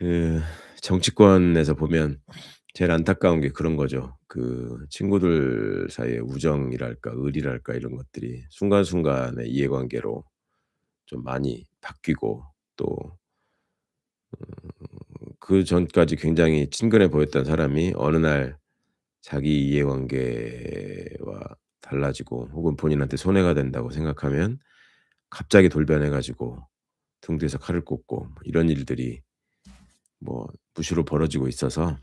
그 정치권에서 보면 제일 안타까운 게 그런 거죠. 그 친구들 사이의 우정이랄까 의리랄까 이런 것들이 순간순간의 이해관계로 좀 많이 바뀌고 또 그전까지 굉장히 친근해 보였던 사람이 어느 날 자기 이해관계와 달라지고 혹은 본인한테 손해가 된다고 생각하면 갑자기 돌변해 가지고 등 뒤에서 칼을 꽂고 뭐 이런 일들이 뭐 무시로 벌어지고 있어서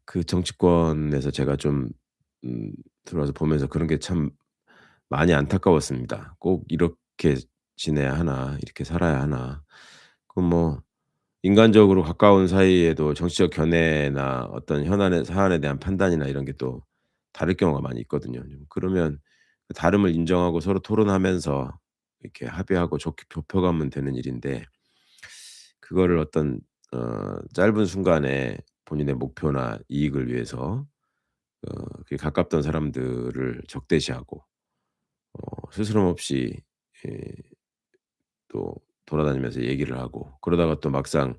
그 정치권에서 제가 좀 음 들어와서 보면서 그런 게 참 많이 안타까웠습니다. '꼭 이렇게 지내야 하나. 이렇게 살아야 하나.' 그 뭐 인간적으로 가까운 사이에도 정치적 견해나 어떤 현안의 사안에 대한 판단이나 이런 게 또 다를 경우가 많이 있거든요. 좀 그러면 그 다름을 인정하고 서로 토론하면서 이렇게 합의하고 좋게 좁혀가면 되는 일인데 그거를 어떤 짧은 순간에 본인의 목표나 이익을 위해서 그게 가깝던 사람들을 적대시하고 스스럼 없이 예 또 돌아다니면서 얘기를 하고 그러다가 또 막상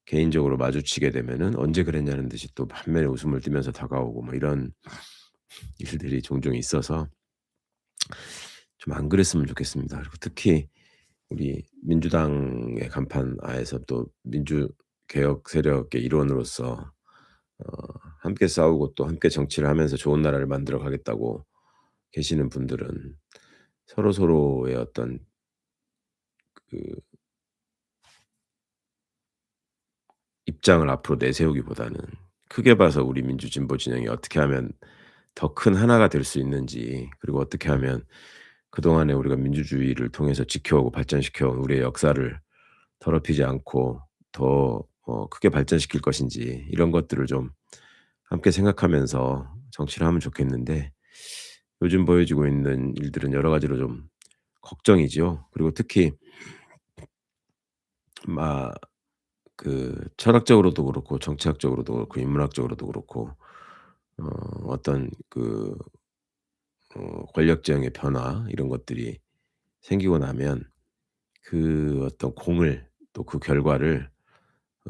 개인적으로 마주치게 되면은 "언제 그랬냐."는 듯이 또 반면에 웃음을 띠면서 다가오고 뭐 이런 일들이 종종 있어서 좀 안 그랬으면 좋겠습니다. 그리고 특히 우리 민주당의 간판 하에서 또 민주개혁 세력의 일원으로서 어 함께 싸우고 또 함께 정치를 하면서 좋은 나라를 만들어 가겠다고 계시는 분들은 서로서로의 어떤 그 입장을 앞으로 내세우기보다는 크게 봐서 우리 민주진보 진영이 어떻게 하면 더 큰 하나가 될 수 있는지 그리고 어떻게 하면 그동안에 우리가 민주주의를 통해서 지켜오고 발전시켜 온 우리의 역사를 더럽히지 않고 더 크게 발전시킬 것인지 이런 것들을 좀 함께 생각하면서 정치를 하면 좋겠는데 요즘 보여지고 있는 일들은 여러 가지로 좀 걱정이죠. 그리고 특히 마 그 철학적으로도 그렇고 정치학적으로도 그렇고 인문학적으로도 그렇고 어 어떤 권력지형의 변화 이런 것들이 생기고 나면 그 어떤 공을 또 그 결과를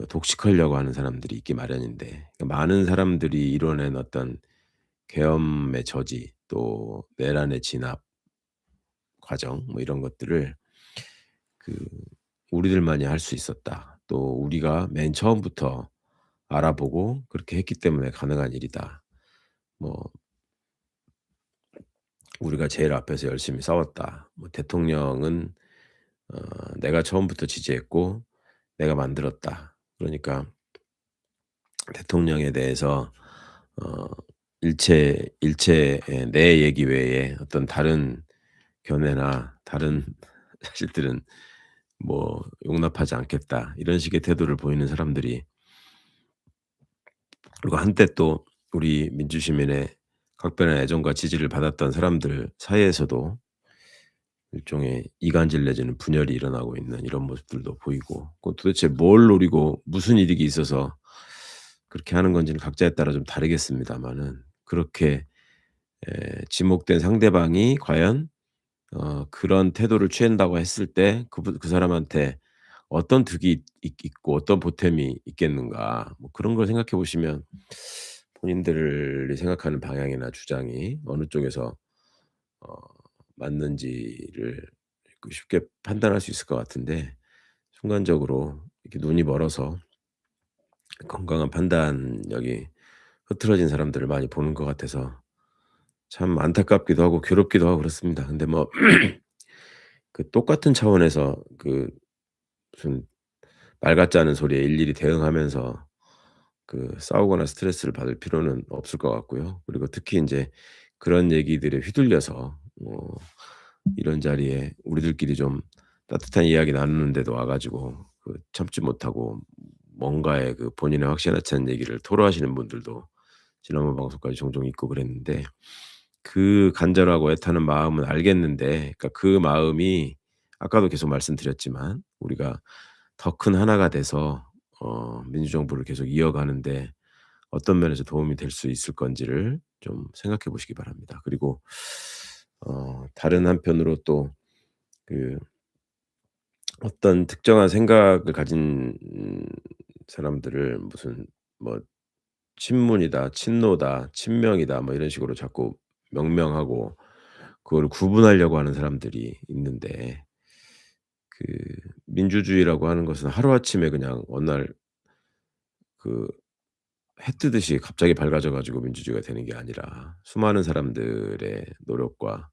독식하려고 하는 사람들이 있기 마련인데 그러니까 많은 사람들이 이뤄낸 어떤 계엄의 저지 또 내란의 진압 과정 뭐 이런 것들을 그 '우리들만이 할 수 있었다. 또 우리가 맨 처음부터 알아보고 그렇게 했기 때문에 가능한 일이다.' 뭐 '우리가 제일 앞에서 열심히 싸웠다.' 뭐 '대통령은 어 내가 처음부터 지지했고 내가 만들었다.' 그러니까 대통령에 대해서 어 일체 내 얘기 외에 어떤 다른 견해나 다른 사실들은 뭐 '용납하지 않겠다.' 이런 식의 태도를 보이는 사람들이 그리고 한때 또 우리 민주시민의 각별한 애정과 지지를 받았던 사람들 사이에서도 일종의 이간질 내지는 분열이 일어나고 있는 이런 모습들도 보이고 그 도대체 뭘 노리고 무슨 이득이 있어서 그렇게 하는 건지는 각자에 따라 좀 다르겠습니다마는 그렇게 지목된 상대방이 과연 그런 태도를 취한다고 했을 때 그 사람한테 어떤 득이 있고 어떤 보탬이 있겠는가 뭐 그런 걸 생각해 보시면 본인들이 생각하는 방향이나 주장이 어느 쪽에서 어 맞는지를 그 쉽게 판단할 수 있을 것 같은데 순간적으로 이렇게 눈이 멀어서 건강한 판단력이 흐트러진 사람들을 많이 보는 것 같아서 참 안타깝기도 하고 괴롭기도 하고 그렇습니다. 근데 뭐 그 똑같은 차원에서 그 무슨 말 같지 않은 소리에 일일이 대응하면서 그 싸우거나 스트레스를 받을 필요는 없을 것 같고요. 그리고 특히 인제 그런 얘기들에 휘둘려서 이런 자리에 우리들끼리 좀 따뜻한 이야기 나누는 데도 와 가지고 그 참지 못하고 뭔가의 그 본인의 확신하지 않은 얘기를 토로하시는 분들도 지난번 방송까지 종종 있고 그랬는데 그 간절하고 애타는 마음은 알겠는데 그러니까 그 마음이 아까도 계속 말씀드렸지만 우리가 더 큰 하나가 돼서 민주정부를 계속 이어가는 데 어떤 면에서 도움이 될 수 있을 건지를 좀 생각해 보시기 바랍니다. 그리고 다른 한편으로 또 그 어떤 특정한 생각을 가진 사람들을 무슨 뭐 친문이다, 친노다, 친명이다 뭐 이런 식으로 자꾸 명명하고 그거를 구분하려고 하는 사람들이 있는데, 그 민주주의라고 하는 것은 하루아침에 그냥 어느 날 그 해 뜨듯이 갑자기 밝아져 가지고 민주주의가 되는 게 아니라 수많은 사람들의 노력과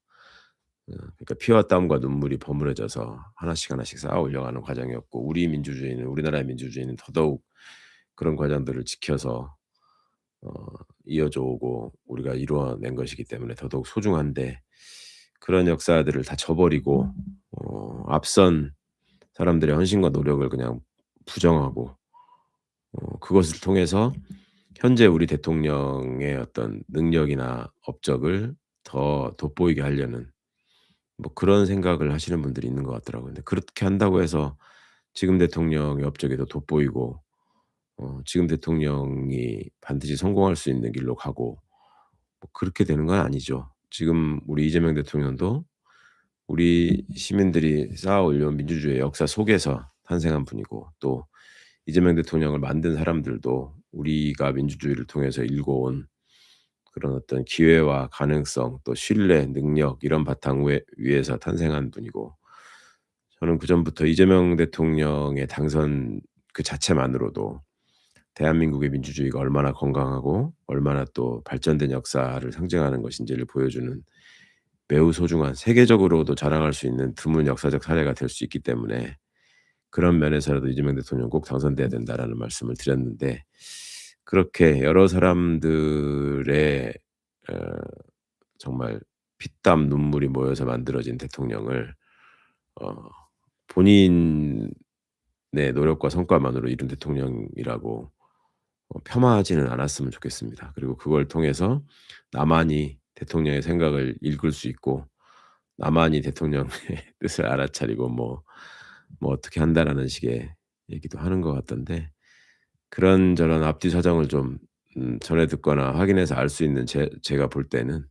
그러니까 피와 땀과 눈물이 버무려져서 하나씩 하나씩 쌓아 올려가는 과정이었고, 우리 민주주의는 우리나라의 민주주의는 더더욱 그런 과정들을 지켜서 어 이어져 오고 우리가 이루어낸 것이기 때문에 더더욱 소중한데, 그런 역사들을 다 저버리고 앞선 사람들의 헌신과 노력을 그냥 부정하고 그것을 통해서 현재 우리 대통령의 어떤 능력이나 업적을 더 돋보이게 하려는 뭐 그런 생각을 하시는 분들이 있는 것 같더라고요. 근데 그렇게 한다고 해서 지금 대통령의 업적이 더 돋보이고 지금 대통령이 반드시 성공할 수 있는 길로 가고 뭐 그렇게 되는 건 아니죠. 지금 우리 이재명 대통령도 우리 시민들이 쌓아 올려온 민주주의의 역사 속에서 탄생한 분이고, 또 이재명 대통령을 만든 사람들도 우리가 민주주의를 통해서 일궈온 그런 어떤 기회와 가능성 또 신뢰, 능력 이런 바탕 위에서 탄생한 분이고, 저는 그전부터 이재명 대통령의 당선 그 자체만으로도 대한민국의 민주주의가 얼마나 건강하고 얼마나 또 발전된 역사를 상징하는 것인지를 보여주는 매우 소중한, 세계적으로도 자랑할 수 있는 드문 역사적 사례가 될 수 있기 때문에 그런 면에서라도 이재명 대통령 꼭 당선돼야 된다라는 말씀을 드렸는데, 그렇게 여러 사람들의 어 정말 피땀 눈물이 모여서 만들어진 대통령을 어 본인의 노력과 성과만으로 이룬 대통령이라고 폄하하지는 않았으면 좋겠습니다. 그리고 그걸 통해서 나만이 대통령의 생각을 읽을 수 있고 나만이 대통령의 뜻을 알아차리고 뭐 "어떻게 한다."라는 식의 얘기도 하는 것 같던데, 그런저런 앞뒤 사정을 좀 전해 듣거나 확인해서 알 수 있는 제가 볼 때는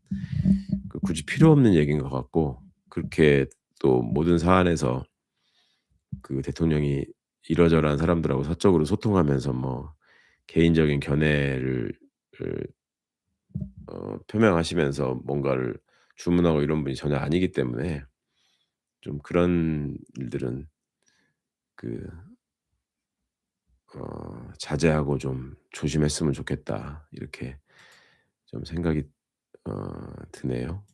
굳이 필요 없는 얘기인 것 같고, 그렇게 또 모든 사안에서 그 대통령이 이러저러한 사람들하고 사적으로 소통하면서 뭐 개인적인 견해를 을 표명하시면서 뭔가를 주문하고 이런 분이 전혀 아니기 때문에 좀 그런 일들은 그 '자제하고 좀 조심했으면 좋겠다.' 이렇게 좀 생각이 드네요.